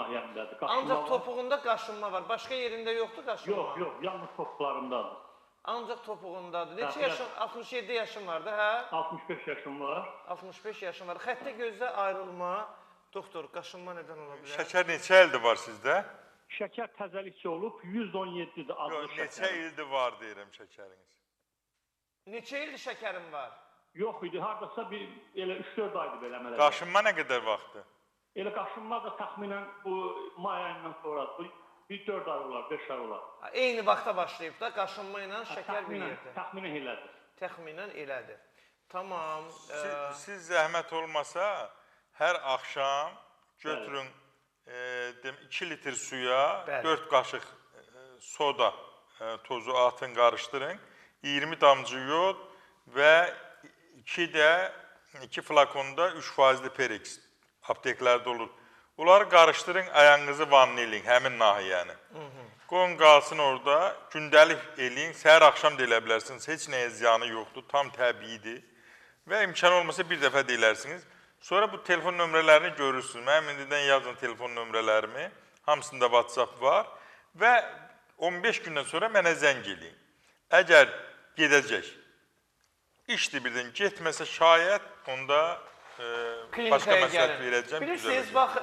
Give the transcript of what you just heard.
nahiyəmdədir. Ancaq topuğunda qaşınma var. Başqa yerində yoxdur qaşınma? Yox, yox, yalnız topuqlarımdadır. Ancaq topuğundadır. Neçə yaşın? 67 yaşın vardı, hə? 65 yaşım var. 65 yaşın var. Xəttə gözdə ayrılma. Doktor, qaşınma nədən ola bilər? Şəkər neçə ildir var sizdə? Şəkər təzəlikçi olub, 117-dir adlı Yox, şəkər. neçə ildir var deyirəm şəkəriniz. Neçə ildir şəkərin var? Yox idi, haradasa elə 3-4 aydır belə əmələ. Qaşınma nə qədər vaxtdır? Elə qaşınma da təxminən bu may ayından sonra, bir 4 ay olar, 5 ay olar. Eyni vaxtda başlayıb da qaşınma ilə şəkər bir yerdə. Təxminən elədir. Təxminən elədir. Tamam. Siz zəhmət olmasa, hər axşam götürün 2 litr suya 4 qaşıq soda tozu atın, qarışdırın. 20 damcı yod və 2 flakonda 3% Perix apteklərdə olur. Bunları qarışdırın, ayağınızı vanna eləyin, həmin nahiyəni. Qoyun qalsın orada, gündəlik eləyin, səhər axşam da elə bilərsiniz, heç nəyə ziyanı yoxdur, tam təbiidir. Və imkan olmasa bir dəfə deyilərsiniz. Sonra bu telefon nömrələrini görürsünüz. Mənim indidən yazın telefon nömrələrimi, hamısında WhatsApp var və 15 gündən sonra mənə zəng eləyin. Əgər gedəcək, işdir birdən getməsə şayət, onda başqa məsləhət verəcəm. Bilirsiniz, bax,